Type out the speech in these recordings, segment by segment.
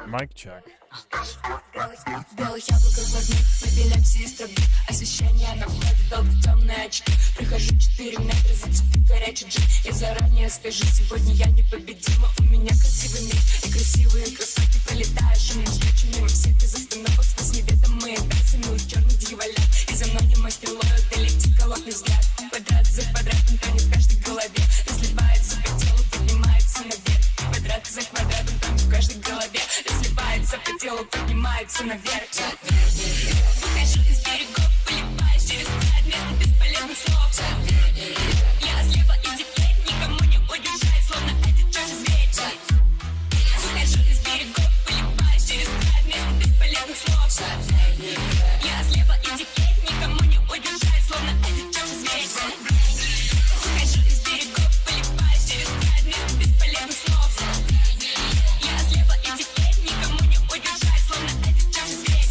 Mic check. Белых яблоках глазных, эпилепсии строги. Освещение на входе, долго темные очки. Прихожу 4 метра, зацепи горячий джин. Я заранее скажу, сегодня я непобедима. У меня красивый мир и красивые красотки. Пролетаешь, и мы встречу мимо всех без остановок. Сквозь неведомые дальше мы у черных дьяволят. И за мной не мой стрелою долетит колотный взгляд. Квадрат за квадратом тонет в каждой голове. Разливается по телу, поднимается наверх. Квадрат за квадратом тонет в каждой голове. Разливается по телу, поднимается наверх. Выхожу из берегов, полипаюсь через край вместо бесполезных слов. Я слепо и теперь никому не удержать, словно один чужой зверь. Выхожу из берегов, полипаюсь через край вместо бесполезных слов. Я слепо и теперь никому не удержать, словно один чужой зверь. Выхожу из берегов, полипаюсь через край вместо бесполезных слов. Я слепо и теперь никому не удержать, словно один чужой зверь.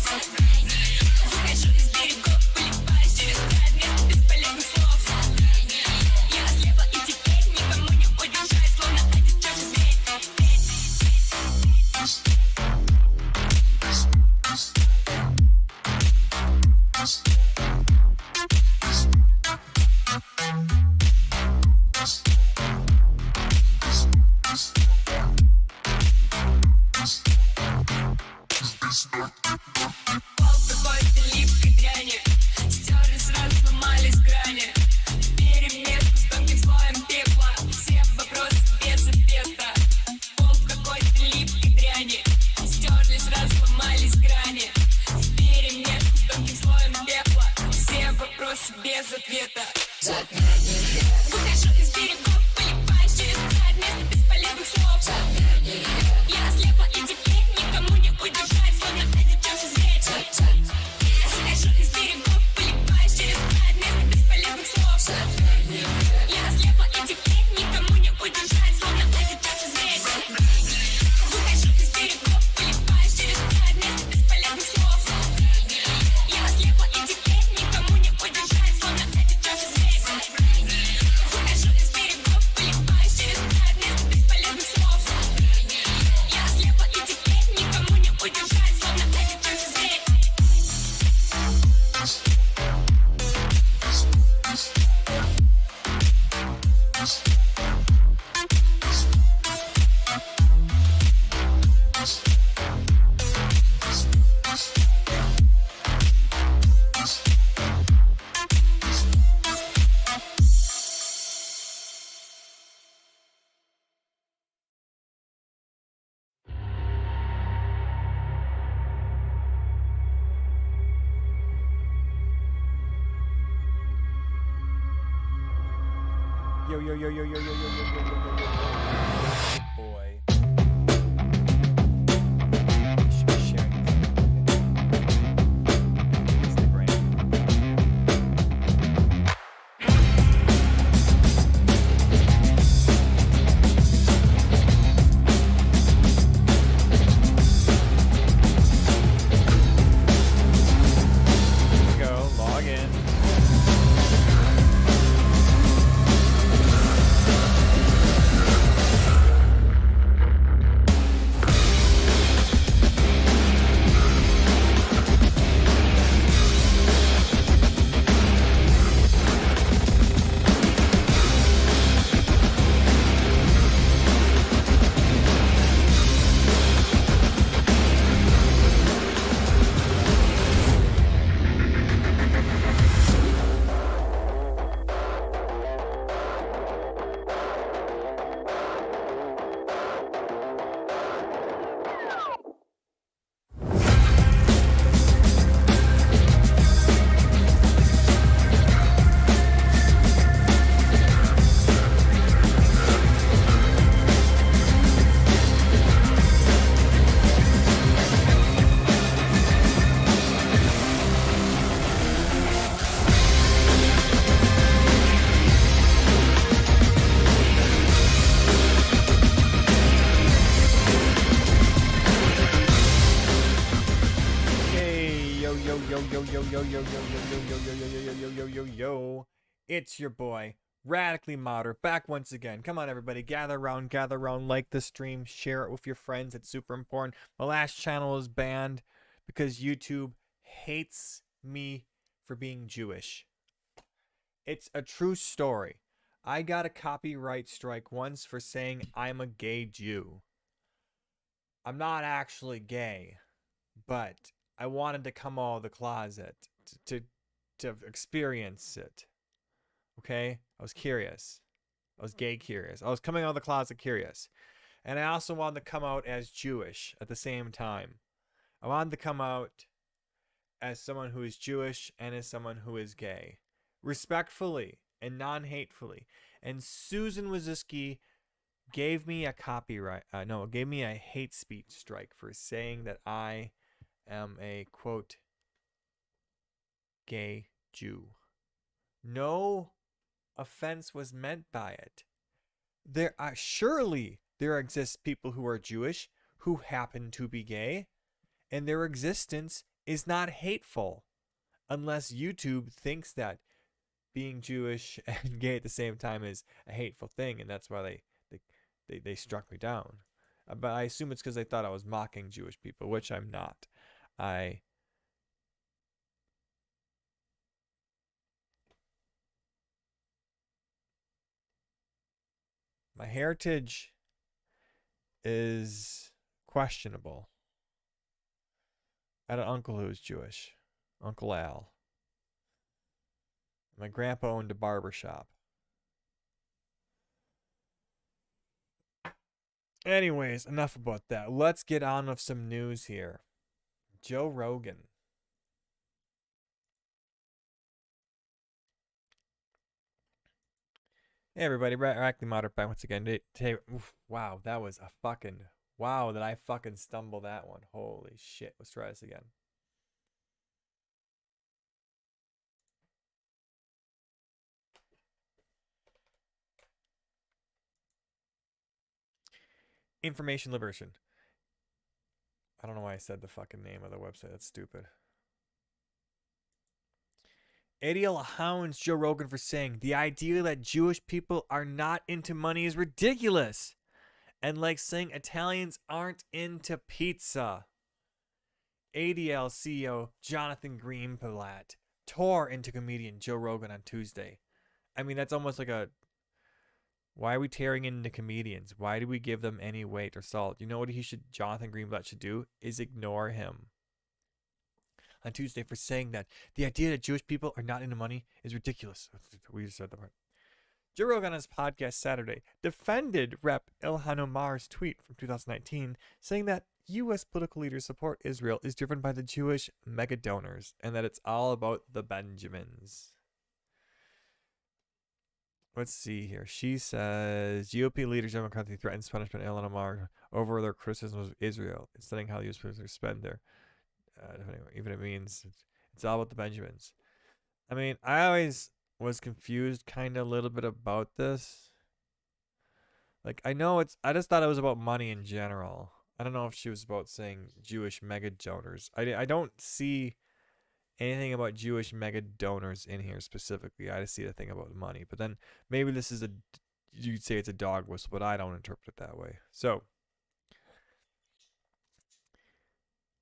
Выхожу из берегов, полипаюсь через край вместо бесполезных слов. Я слепо и теперь никому не удержать, словно один чужой зверь. Пол какой-то липкой дряни, стерли сразу, сломались грани. Перемешку с тонким слоем пепла, все вопросы без ответа. Пол какой-то липкой дряни, стерли сразу, сломались грани. Перемешку с тонким слоем пепла, все вопросы без ответа. Выхожу из берегов, полипаюсь через край вместо бесполезных слов. Я слепо и теперь никому не удержать, словно один чужой зверь. Выхожу из берегов, полипаюсь через край вместо бесполезных слов. Я слепо и теперь никому не удержать, словно один чужой зверь. Выхожу из берегов, полипаюсь через край вместо бесполезных слов. Я слепо и теперь никому не удержать, словно один чужой зверь. Выхожу из берегов, полипаюсь через край вместо бесполезных слов. Я слепо и теперь никому не удержать, словно один чужой зверь. Yo, yo, yo, yo, yo, yo, yo, yo, yo, yo, yo, yo, yo. Boy. Should be sharing this on Instagram. Here we go, log in. Yo, yo, yo, yo, yo, yo, yo, yo, yo, yo, yo, yo, yo, yo, yo, yo, yo. It's your boy, Radically Moderate, back once again. Come on, everybody. Gather around, like the stream, share it with your friends. It's super important. My last channel is banned because YouTube hates me for being Jewish. It's a true story. I got a copyright strike once for saying I'm a gay Jew. I'm not actually gay, but I wanted to come out of the closet to experience it. Okay? I was curious. I was gay curious. I was coming out of the closet curious. And I also wanted to come out as Jewish at the same time. I wanted to come out as someone who is Jewish and as someone who is gay. Respectfully and non-hatefully. And Susan Wojcicki gave me a gave me a hate speech strike for saying that I am a, quote, gay Jew. No offense was meant by it. Surely there exist people who are Jewish who happen to be gay, and their existence is not hateful, unless YouTube thinks that being Jewish and gay at the same time is a hateful thing, and that's why they struck me down. But I assume it's because they thought I was mocking Jewish people, which I'm not. My heritage is questionable. I had an uncle who was Jewish, Uncle Al. My grandpa owned a barber shop. Anyways, enough about that. Let's get on with some news here. Joe Rogan. Hey everybody, Radically Moderate back once again. Today, wow, that was a fucking, wow, did I fucking stumble that one. Holy shit, let's try this again. Information Liberation. I don't know why I said the fucking name of the website. That's stupid. ADL hounds Joe Rogan for saying the idea that Jewish people are not into money is ridiculous. And like saying Italians aren't into pizza. ADL CEO Jonathan Greenblatt tore into comedian Joe Rogan on Tuesday. I mean, that's almost like a... Why are we tearing into comedians? Why do we give them any weight or salt? You know what Jonathan Greenblatt should do? Is ignore him. On Tuesday for saying that the idea that Jewish people are not into money is ridiculous. We just said that part. Joe Rogan on his podcast Saturday defended Rep. Ilhan Omar's tweet from 2019 saying that U.S. political leaders' support Israel is driven by the Jewish mega donors and that it's all about the Benjamins. Let's see here. She says GOP leader John McCarthy threatens punishment Ilhan Omar over their criticisms of Israel, studying how the U.S. prisoners spend their even it means it's all about the Benjamins. I mean, I always was confused kind of a little bit about this. Like, I just thought it was about money in general. I don't know if she was about saying Jewish mega donors. I don't see anything about Jewish mega donors in here specifically. I just see the thing about money. But then maybe this is you'd say it's a dog whistle, but I don't interpret it that way. So,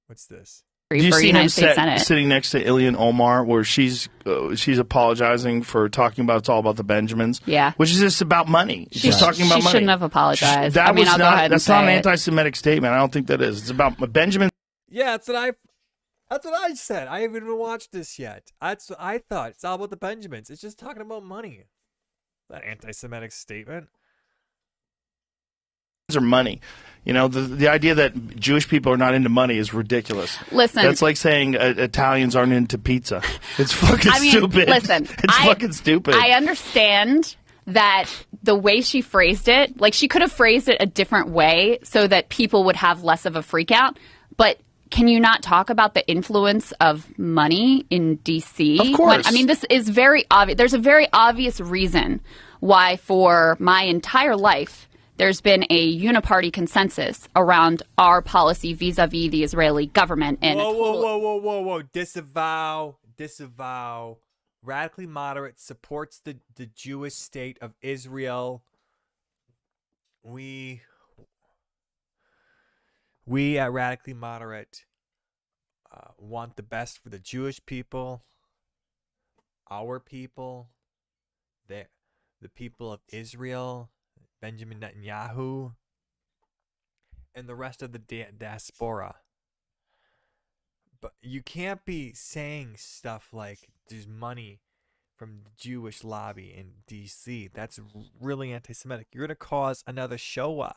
what's this? Do you see him sitting next to Ilhan Omar, where she's apologizing for talking about it's all about the Benjamins? Yeah, which is just about money. She's talking about money. She shouldn't have apologized. I'll go ahead and say that's not an anti-Semitic statement. I don't think that is. It's about Benjamin. Yeah, that's what I said. I haven't even watched this yet. That's what I thought. It's all about the Benjamins. It's just talking about money. That anti-Semitic statement. Or money. You know, the idea that Jewish people are not into money is ridiculous. Listen. That's like saying Italians aren't into pizza. It's fucking stupid. Listen. It's fucking stupid. I understand that the way she phrased it, like she could have phrased it a different way so that people would have less of a freak out. But can you not talk about the influence of money in D.C.? Of course. I mean, this is very obvious. There's a very obvious reason why for my entire life there's been a uniparty consensus around our policy vis-a-vis the Israeli government. And whoa. Disavow Radically Moderate supports the Jewish state of Israel. We at Radically Moderate want the best for the Jewish people, our people, the people of Israel, Benjamin Netanyahu, and the rest of the diaspora. But you can't be saying stuff like there's money from the Jewish lobby in D.C. That's really anti-Semitic. You're going to cause another Shoah.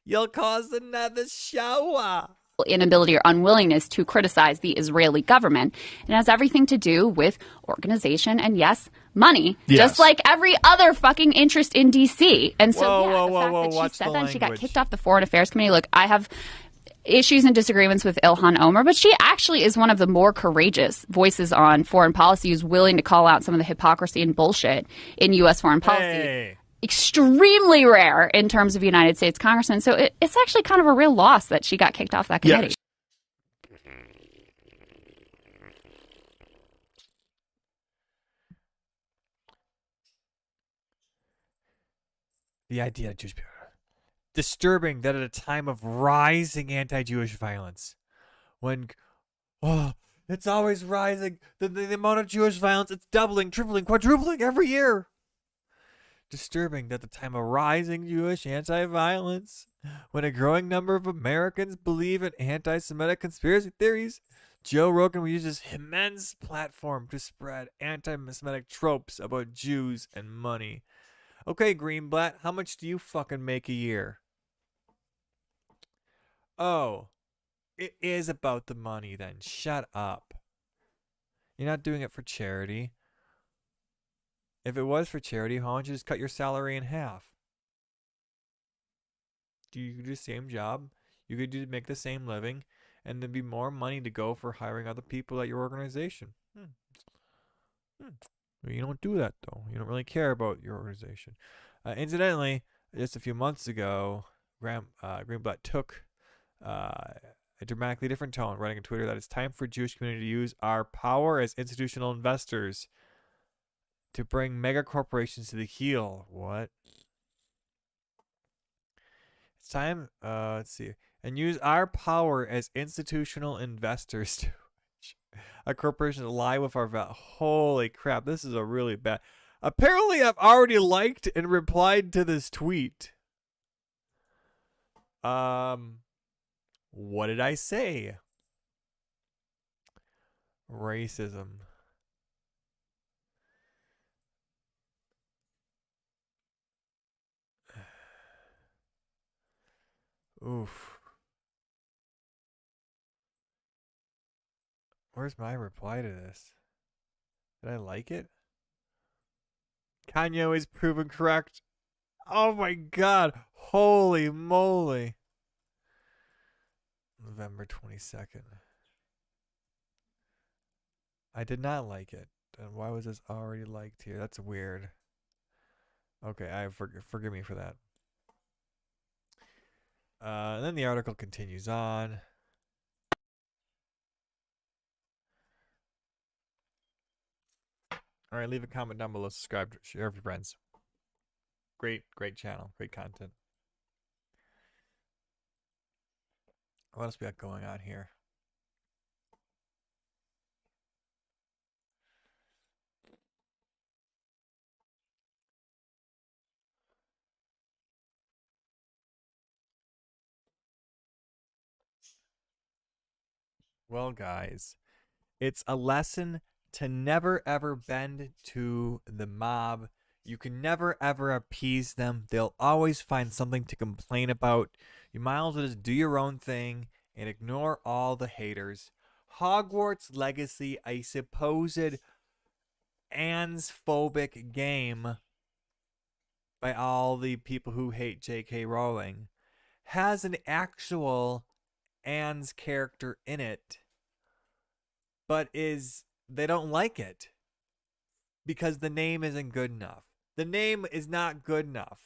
You'll cause another Shoah. Inability or unwillingness to criticize the Israeli government. It has everything to do with organization and, yes, money, just like every other fucking interest in D.C. And so, the fact that she said that and she got kicked off the Foreign Affairs Committee, look, I have issues and disagreements with Ilhan Omar, but she actually is one of the more courageous voices on foreign policy who's willing to call out some of the hypocrisy and bullshit in U.S. foreign policy. Hey. Extremely rare in terms of United States congressmen. So it's actually kind of a real loss that she got kicked off that committee. The idea of Jewish people. Disturbing that at a time of rising anti-Jewish violence, when it's always rising, the amount of Jewish violence, it's doubling, tripling, quadrupling every year. Disturbing that at the time of rising Jewish anti-violence, when a growing number of Americans believe in anti-Semitic conspiracy theories, Joe Rogan will use his immense platform to spread anti-Semitic tropes about Jews and money. Okay, Greenblatt, how much do you fucking make a year? Oh, it is about the money then. Shut up. You're not doing it for charity. If it was for charity, why don't you just cut your salary in half? You could do the same job. You could make the same living, and there'd be more money to go for hiring other people at your organization. You don't do that, though. You don't really care about your organization. Incidentally, just a few months ago, Greenblatt took a dramatically different tone, writing on Twitter that it's time for Jewish community to use our power as institutional investors to bring mega corporations to the heel. What? It's time, let's see, and use our power as institutional investors to a corporation to lie with our value. Holy crap, this is a really bad. Apparently, I've already liked and replied to this tweet. What did I say? Racism. Oof. Where's my reply to this? Did I like it? Kanye is proven correct. Oh my god. Holy moly. November 22nd. I did not like it. And why was this already liked here? That's weird. Okay, forgive me for that. And then the article continues on. All right, leave a comment down below, subscribe, share with your friends. Great channel, great content. What else we got going on here? Well, guys, it's a lesson to never ever bend to the mob. You can never ever appease them. They'll always find something to complain about. You might as well just do your own thing and ignore all the haters. Hogwarts Legacy, a supposed Ansphobic game by all the people who hate J.K. Rowling, has an actual Anne's character in it, but they don't like it because the name isn't good enough. The name is not good enough.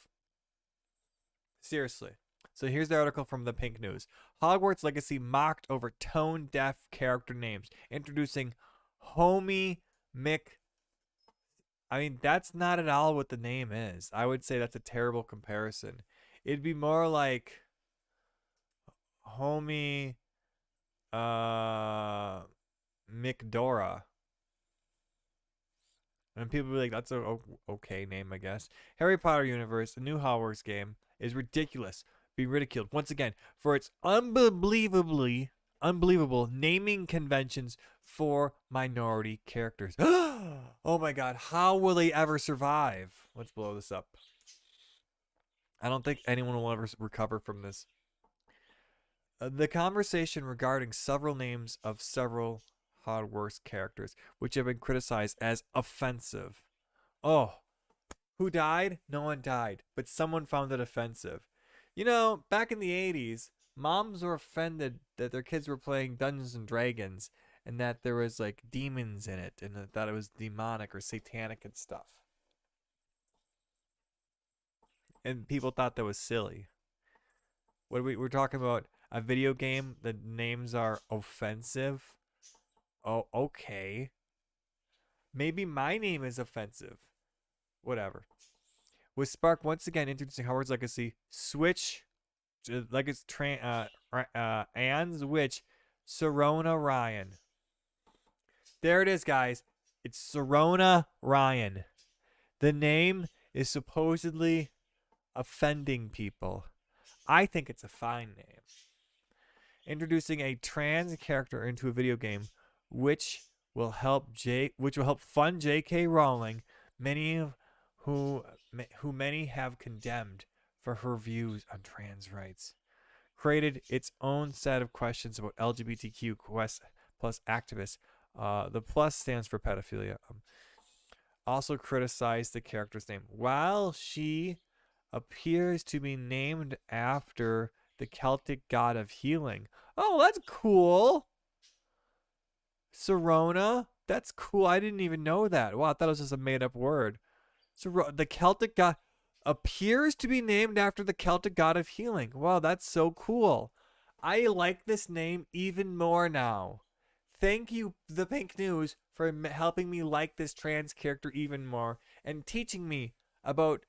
Seriously. So here's the article from the Pink News. Hogwarts Legacy mocked over tone-deaf character names, introducing Homie I mean, that's not at all what the name is. I would say that's a terrible comparison. It'd be more like Homie McDora. And people be like, that's a okay name, I guess. Harry Potter universe, a new Hogwarts game, is ridiculous. Being ridiculed once again for its unbelievable naming conventions for minority characters. Oh my god, how will they ever survive? Let's blow this up. I don't think anyone will ever recover from this. The conversation regarding several names of several Hogwarts characters, which have been criticized as offensive. Oh, who died? No one died, but someone found it offensive. You know, back in the 80s, moms were offended that their kids were playing Dungeons and Dragons and that there was like demons in it and that it was demonic or satanic and stuff. And people thought that was silly. We're talking about a video game, the names are offensive. Oh, okay. Maybe my name is offensive. Whatever. With Spark once again introducing Hogwarts Legacy, switch like it's Anne's Witch, Serona Ryan. There it is, guys. It's Serona Ryan. The name is supposedly offending people. I think it's a fine name. Introducing a trans character into a video game, which will help fund J.K. Rowling, who many have condemned for her views on trans rights. Created its own set of questions about LGBTQ plus activists. The plus stands for pedophilia. Also criticized the character's name. While she appears to be named after the Celtic god of healing. Oh, that's cool. Serona. That's cool. I didn't even know that. Wow, I thought it was just a made-up word. So the Celtic god appears to be named after the Celtic god of healing. Wow, that's so cool. I like this name even more now. Thank you, The Pink News, for helping me like this trans character even more and teaching me about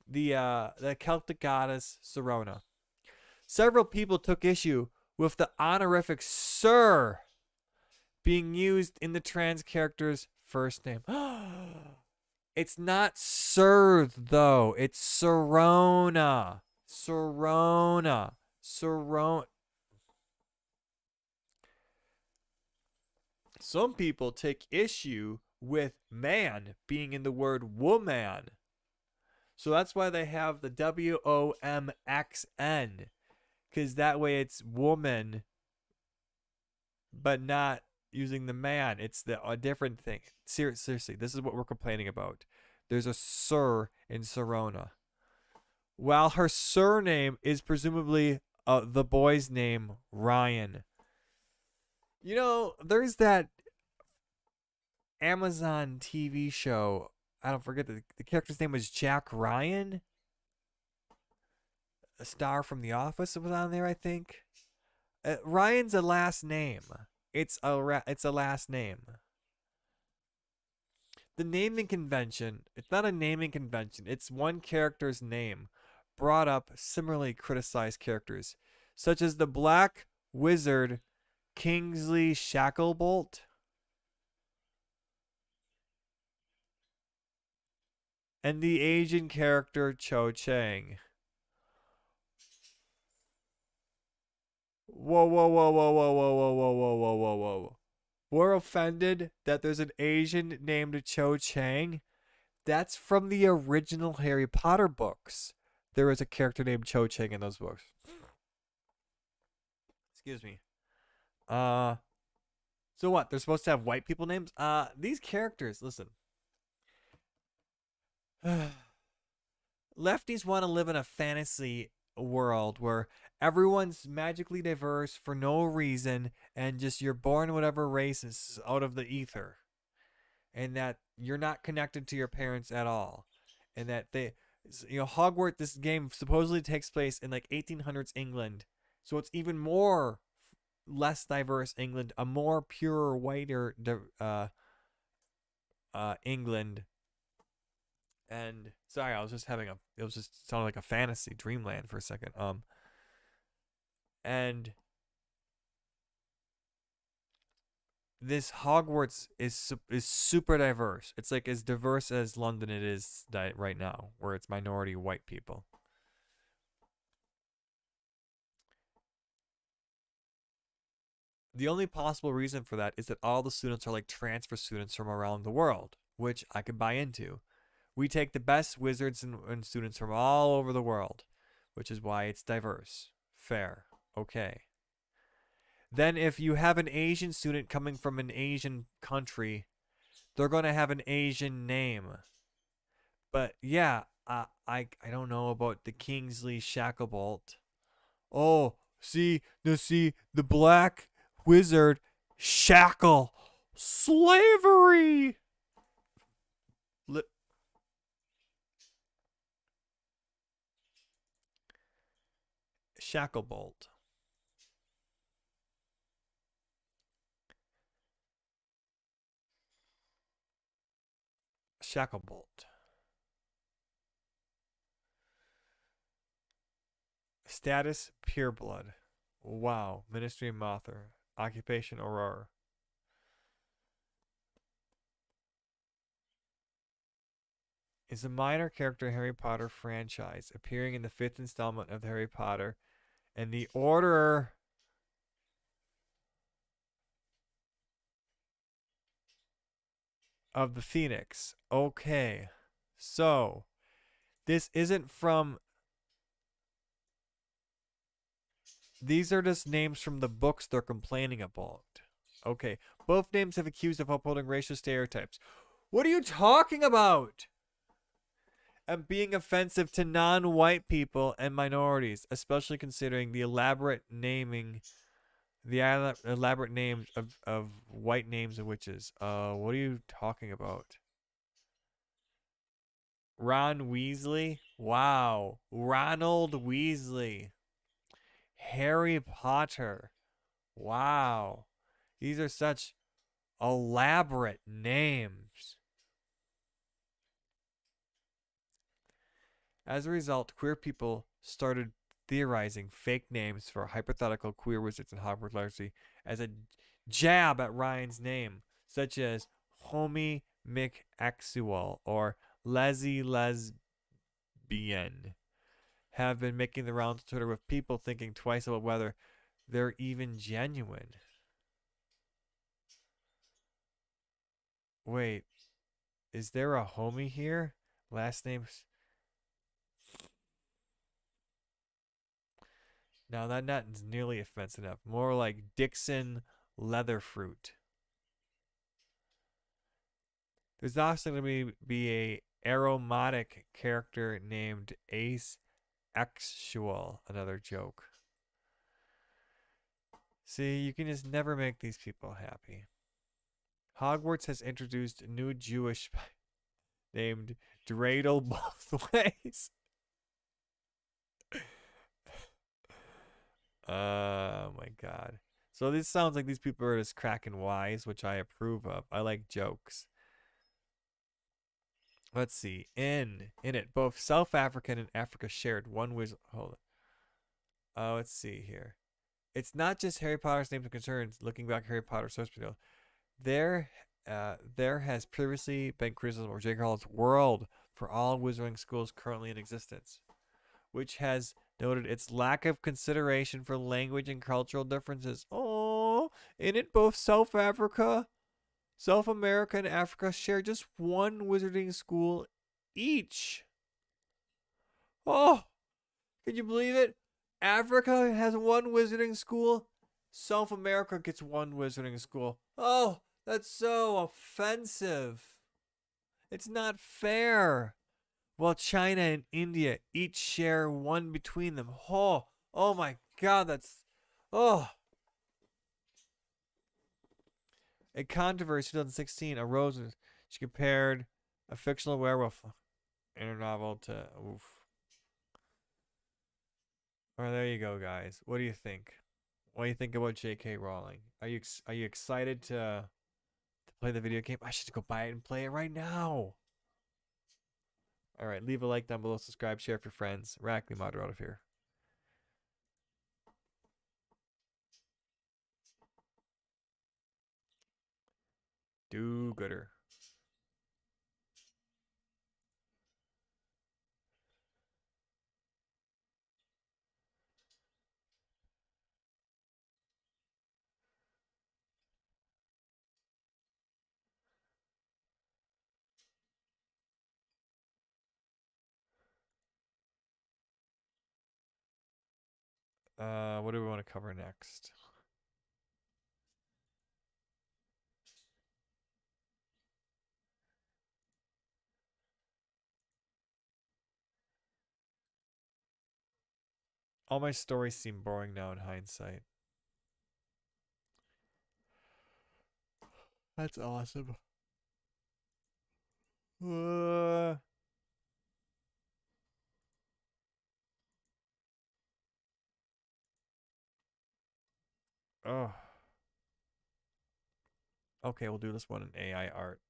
the Celtic goddess Serona. Several people took issue with the honorific Sir being used in the trans character's first name. It's not Sir, though. It's Serona. Serona. Serona. Some people take issue with man being in the word woman. So that's why they have the WOMXN. Because that way it's woman, but not using the man. It's a different thing. Seriously, this is what we're complaining about. There's a Sir in Serona. While her surname is presumably the boy's name, Ryan. You know, there's that Amazon TV show. I don't forget the character's name was Jack Ryan. A star from The Office was on there, I think. Ryan's a last name. It's a last name. The naming convention, it's not a naming convention. It's one character's name brought up similarly criticized characters, such as the Black Wizard Kingsley Shacklebolt and the Asian character Cho Chang. Whoa, whoa, whoa, whoa, whoa, whoa, whoa, whoa, whoa, whoa, whoa, whoa. We're offended that there's an Asian named Cho Chang. That's from the original Harry Potter books. There is a character named Cho Chang in those books. Excuse me. So what? They're supposed to have white people names? These characters, listen. Lefties want to live in a fantasy world where everyone's magically diverse for no reason and just you're born whatever race is out of the ether, and that you're not connected to your parents at all, and that Hogwarts, this game supposedly takes place in like 1800s England, so it's even more less diverse England, a more pure whiter England, And sorry, I was just having it was just sounded like a fantasy dreamland for a second. And this Hogwarts is super diverse. It's like as diverse as London it is right now, where it's minority white people. The only possible reason for that is that all the students are like transfer students from around the world, which I could buy into. We take the best wizards and students from all over the world, which is why it's diverse. Fair. Okay. Then if you have an Asian student coming from an Asian country, they're going to have an Asian name. But yeah, I don't know about the Kingsley Shacklebolt. Oh, see the black wizard shackle slavery. Shacklebolt. Shacklebolt. Status pureblood. Wow. Ministry Mother. Occupation Aurora. Is a minor character in Harry Potter franchise, appearing in the 5th installment of Harry Potter and the Order of the Phoenix. Okay. So, this isn't from... These are just names from the books they're complaining about. Okay. Both names have accused of upholding racial stereotypes. What are you talking about? And being offensive to non-white people and minorities, especially considering the elaborate names of white names of witches. What are you talking about? Ron Weasley? Wow. Ronald Weasley. Harry Potter. Wow. These are such elaborate names. As a result, queer people started theorizing fake names for hypothetical queer wizards in Hogwarts largely as a jab at Ryan's name, such as Homie McAxual or Leslie Lesbian, have been making the rounds on Twitter with people thinking twice about whether they're even genuine. Wait, is there a homie here? Last name's... Now that not nearly offensive enough. More like Dixon Leatherfruit. There's also going to be a aromatic character named Ace Actual. Another joke. See, you can just never make these people happy. Hogwarts has introduced a new Jewish named Dreidel both ways. Oh my god. So this sounds like these people are just cracking wise, which I approve of. I like jokes. Let's see. In it, both South African and Africa shared one wizard. Hold on. Let's see here. It's not just Harry Potter's names and concerns. Looking back at Harry Potter source material, there has previously been criticism of J.K. Rowling's world for all wizarding schools currently in existence, which has noted its lack of consideration for language and cultural differences. Oh, in it, both South America, and Africa share just one wizarding school each. Oh, can you believe it? Africa has one wizarding school. South America gets one wizarding school. Oh, that's so offensive. It's not fair. While China and India each share one between them. Oh my god, that's... Oh. A controversy in 2016 arose when she compared a fictional werewolf in her novel to... Oof. Alright, there you go, guys. What do you think? What do you think about J.K. Rowling? Are you excited to play the video game? I should go buy it and play it right now. All right, leave a like down below, subscribe, share with your friends. Radically Moderate out of here. Do gooder. What do we want to cover next? All my stories seem boring now in hindsight. That's awesome. Oh. Okay, we'll do this one in AI art.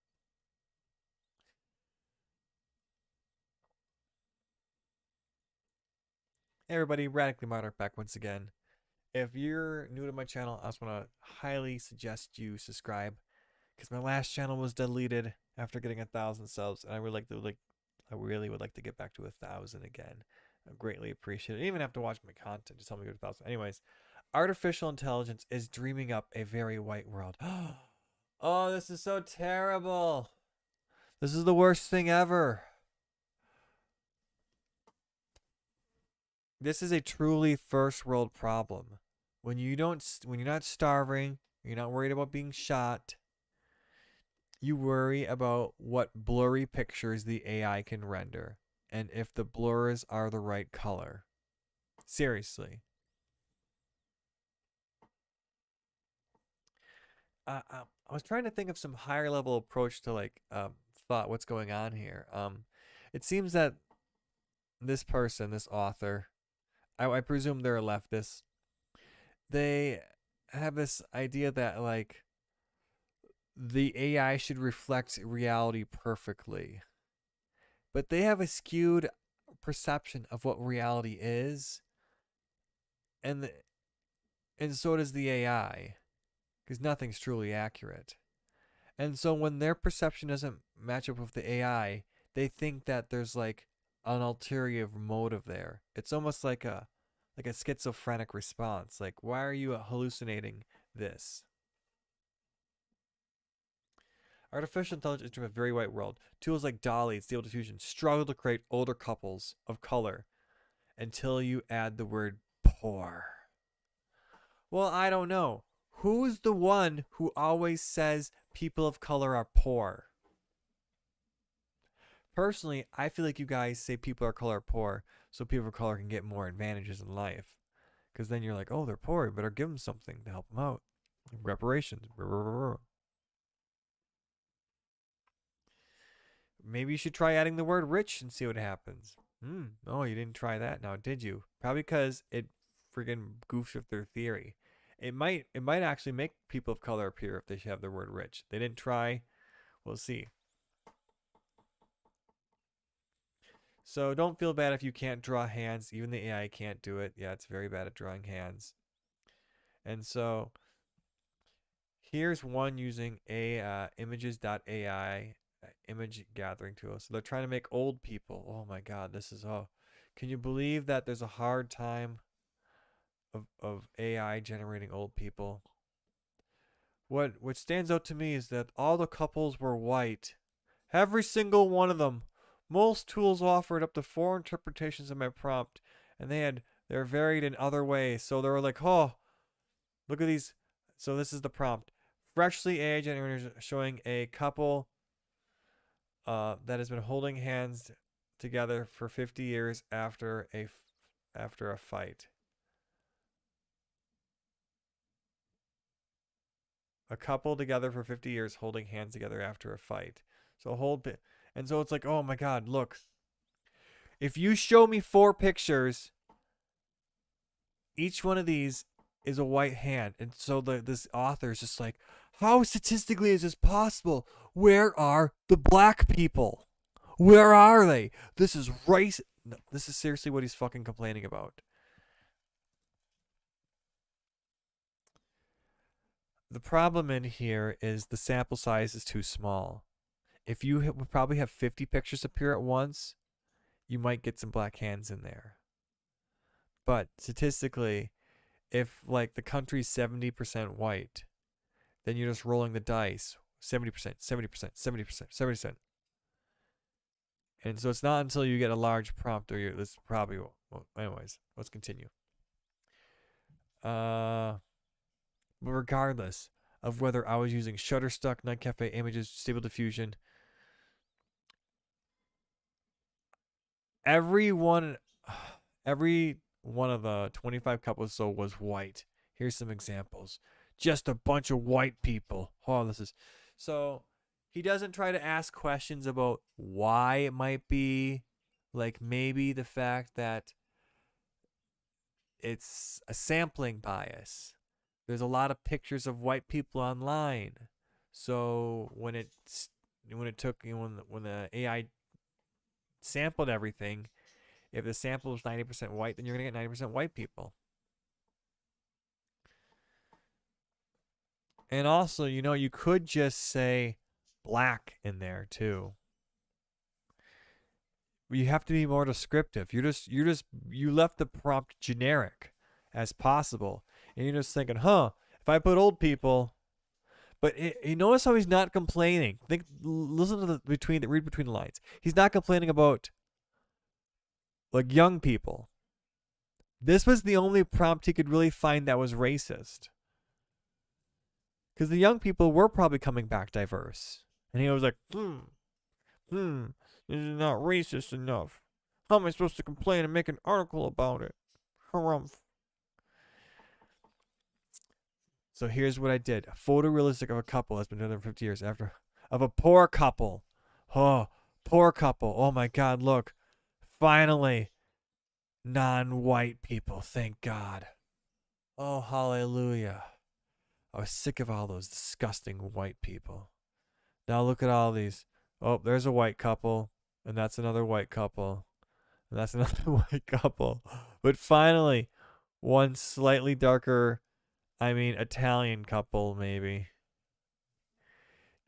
Hey everybody, Radically Moderate back once again. If you're new to my channel, I just want to highly suggest you subscribe, because my last channel was deleted after getting 1,000 subs, and I really would like to get back to 1,000 again. I greatly appreciate it. You even have to watch my content, just help me get 1,000. Anyways, artificial intelligence is dreaming up a very white world. Oh, this is so terrible. This is the worst thing ever. This is a truly first world problem. When you're not starving, you're not worried about being shot. You worry about what blurry pictures the AI can render, and if the blurs are the right color. Seriously. I was trying to think of some higher level approach to thought what's going on here. It seems that this person, this author, I presume they're a leftist. They have this idea that the AI should reflect reality perfectly. But they have a skewed perception of what reality is. And so does the AI. Because nothing's truly accurate. And so when their perception doesn't match up with the AI, they think that there's an ulterior motive there. It's almost like a schizophrenic response. Why are you hallucinating this? Artificial intelligence is a very white world. Tools like DALL-E and Stable Diffusion struggle to create older couples of color until you add the word poor. Well, I don't know. Who's the one who always says people of color are poor? Personally, I feel like you guys say people of color are poor so people of color can get more advantages in life. Because then you're like, oh, they're poor. You better give them something to help them out. Reparations. Maybe you should try adding the word rich and see what happens. Oh, you didn't try that now, did you? Probably because it friggin' goofs with their theory. It might actually make people of color appear if they should have the word rich. They didn't try. We'll see. So don't feel bad if you can't draw hands. Even the AI can't do it. Yeah, it's very bad at drawing hands. And so here's one using images.ai image gathering tool. So they're trying to make old people. Oh my God, this is can you believe that there's a hard time of AI generating old people? What stands out to me is that all the couples were white. Every single one of them. Most tools offered up to 4 interpretations of my prompt, and they're varied in other ways. So they were like, oh, look at these. So this is the prompt. Freshly AI generated showing a couple that has been holding hands together for 50 years after a fight. A couple together for 50 years holding hands together after a fight. So and so it's like, oh my God, look. If you show me 4 pictures, each one of these is a white hand. And so this author is just like, how statistically is this possible? Where are the black people? Where are they? This is race. No, this is seriously what he's fucking complaining about. The problem in here is the sample size is too small. If you would probably have 50 pictures appear at once, you might get some black hands in there. But statistically, if like the country's 70% white, then you're just rolling the dice 70%, 70%, 70%, 70%. And so it's not until you get a large prompt, or you're, this probably, well, anyways, let's continue. But regardless of whether I was using Shutterstock, Night Cafe images, Stable Diffusion, every one of the 25 couples so was white. Here's some examples. Just a bunch of white people. Oh, this is so. He doesn't try to ask questions about why it might be, like maybe the fact that it's a sampling bias. There's a lot of pictures of white people online, so when the AI sampled everything, if the sample is 90% white, then you're gonna get 90% white people. And also, you could just say black in there too. You have to be more descriptive. You left the prompt generic as possible, and you're just thinking, if I put old people, but you notice how he's not complaining. Listen to read between the lines. He's not complaining about like young people. This was the only prompt he could really find that was racist, because the young people were probably coming back diverse. And he was like, this is not racist enough. How am I supposed to complain and make an article about it? Harumph. So here's what I did. A photorealistic of a couple has been done for 50 years after. Of a poor couple. Oh, poor couple. Oh my God, look. Finally. Non-white people, thank God. Oh, hallelujah. I was sick of all those disgusting white people. Now look at all these. Oh, there's a white couple, and that's another white couple, and that's another white couple. But finally, one slightly darker, Italian couple, maybe.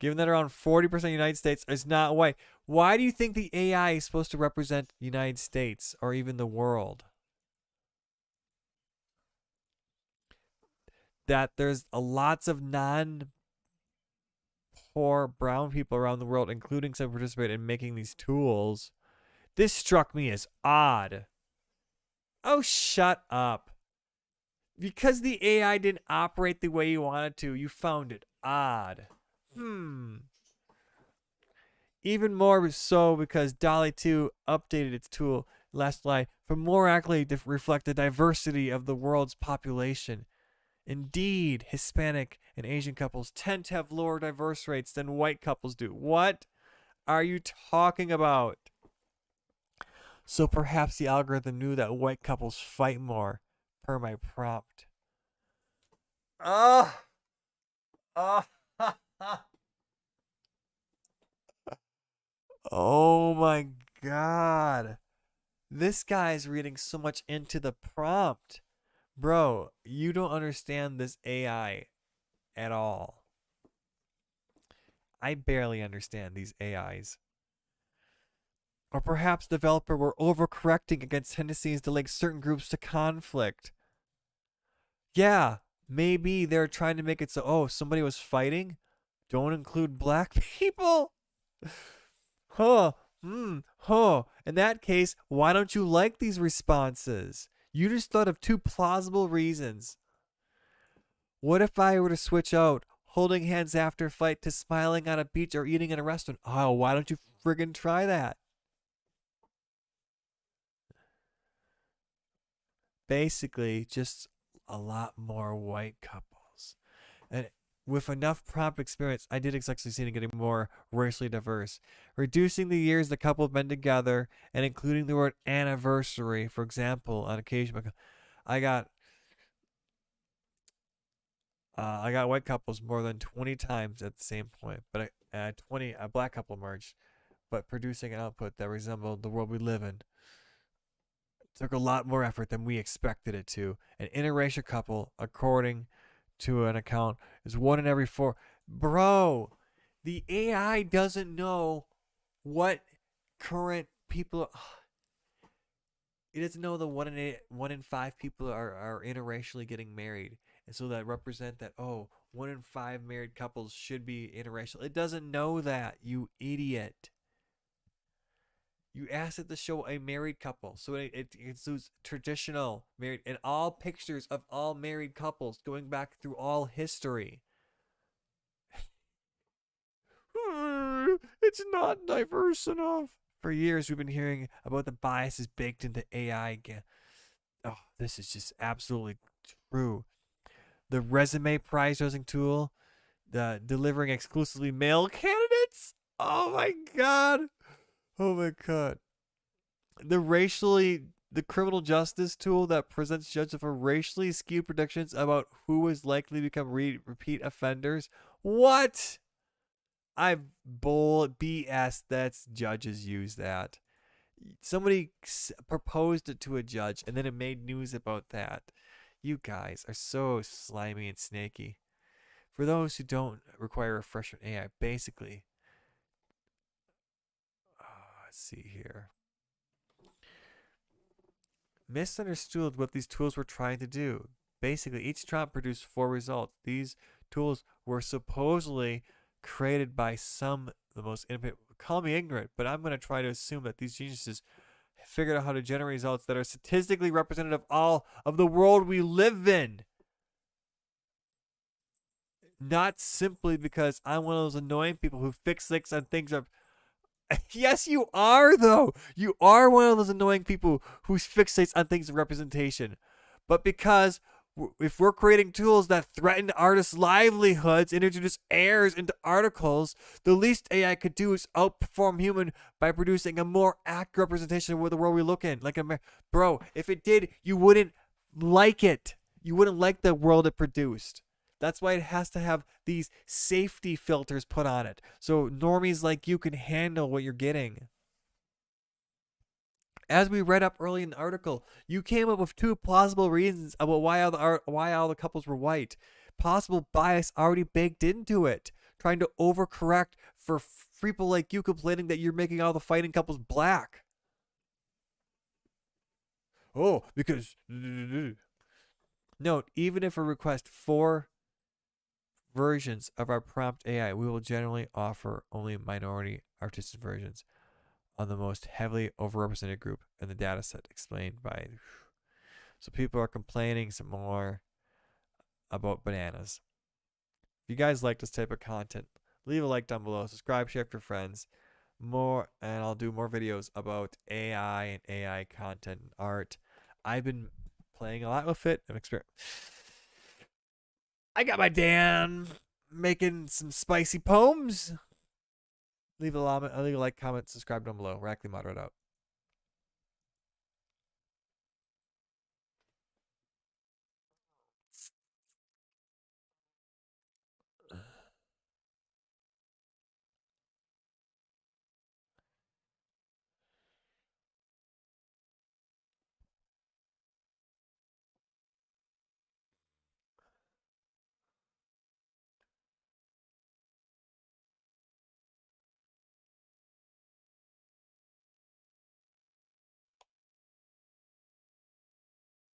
Given that around 40% of the United States is not white, why do you think the AI is supposed to represent the United States or even the world? That there's lots of non-poor brown people around the world, including some participate in making these tools. This struck me as odd. Oh, shut up. Because the AI didn't operate the way you wanted to, you found it odd. Even more so because DALL-E 2 updated its tool last July for more accurately to reflect the diversity of the world's population. Indeed, Hispanic and Asian couples tend to have lower diverse rates than white couples do. What are you talking about? So perhaps the algorithm knew that white couples fight more, per my prompt. Oh my God. This guy's reading so much into the prompt. Bro, you don't understand this AI at all. I barely understand these AIs. Or perhaps the developer were overcorrecting against tendencies to link certain groups to conflict. Yeah, maybe they're trying to make it so, somebody was fighting? Don't include black people? In that case, why don't you like these responses? You just thought of two plausible reasons. What if I were to switch out holding hands after a fight to smiling on a beach or eating in a restaurant? Oh, why don't you friggin' try that? Basically, just a lot more white couples. And with enough prompt experience, I did exactly see it getting more racially diverse. Reducing the years the couple have been together and including the word anniversary, for example, on occasion. I got white couples more than 20 times at the same point, but a black couple merged. but producing an output that resembled the world we live in. It took a lot more effort than we expected it to. An interracial couple, according to an account, is 1 in every 4. Bro, the AI doesn't know what current people. It doesn't know that 1 in 5 people are interracially getting married, and so that represent that 1 in 5 married couples should be interracial. It doesn't know that, you idiot. You asked it to show a married couple, so it includes traditional married and all pictures of all married couples going back through all history. It's not diverse enough. For years, we've been hearing about the biases baked into AI again. Oh, this is just absolutely true. The resume prize-using tool, the delivering exclusively male candidates. Oh my god. Oh my god. The criminal justice tool that presents judges for racially skewed predictions about who is likely to become repeat offenders. What? BS. That's judges use that. Somebody proposed it to a judge and then it made news about that. You guys are so slimy and snaky. For those who don't require refreshment AI, basically. Let's see here. Misunderstood what these tools were trying to do. Basically, each prompt produced 4 results. These tools were supposedly created by the most independent. Call me ignorant, but I'm going to try to assume that these geniuses figured out how to generate results that are statistically representative of all of the world we live in. Not simply because I'm one of those annoying people who fixates on things are. Yes, you are, though. You are one of those annoying people who fixates on things of representation. But because if we're creating tools that threaten artists' livelihoods and introduce errors into articles, the least AI could do is outperform human by producing a more accurate representation of the world we look in. Bro, if it did, you wouldn't like it. You wouldn't like the world it produced. That's why it has to have these safety filters put on it, so normies like you can handle what you're getting. As we read up early in the article, you came up with 2 plausible reasons about why all the couples were white. Possible bias already baked into it, trying to overcorrect for people like you complaining that you're making all the fighting couples black. Oh, because note, even if we request 4 versions of our prompt AI, we will generally offer only minority artistic versions on the most heavily overrepresented group in the dataset, explained by. So people are complaining some more about bananas. If you guys like this type of content, leave a like down below, subscribe, share with your friends. And I'll do more videos about AI and AI content and art. I've been playing a lot with it. I got my Dan making some spicy poems. Leave a like, comment, subscribe down below. Radically Moderate out.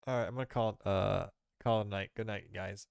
All right, I'm gonna call it a night. Good night, guys.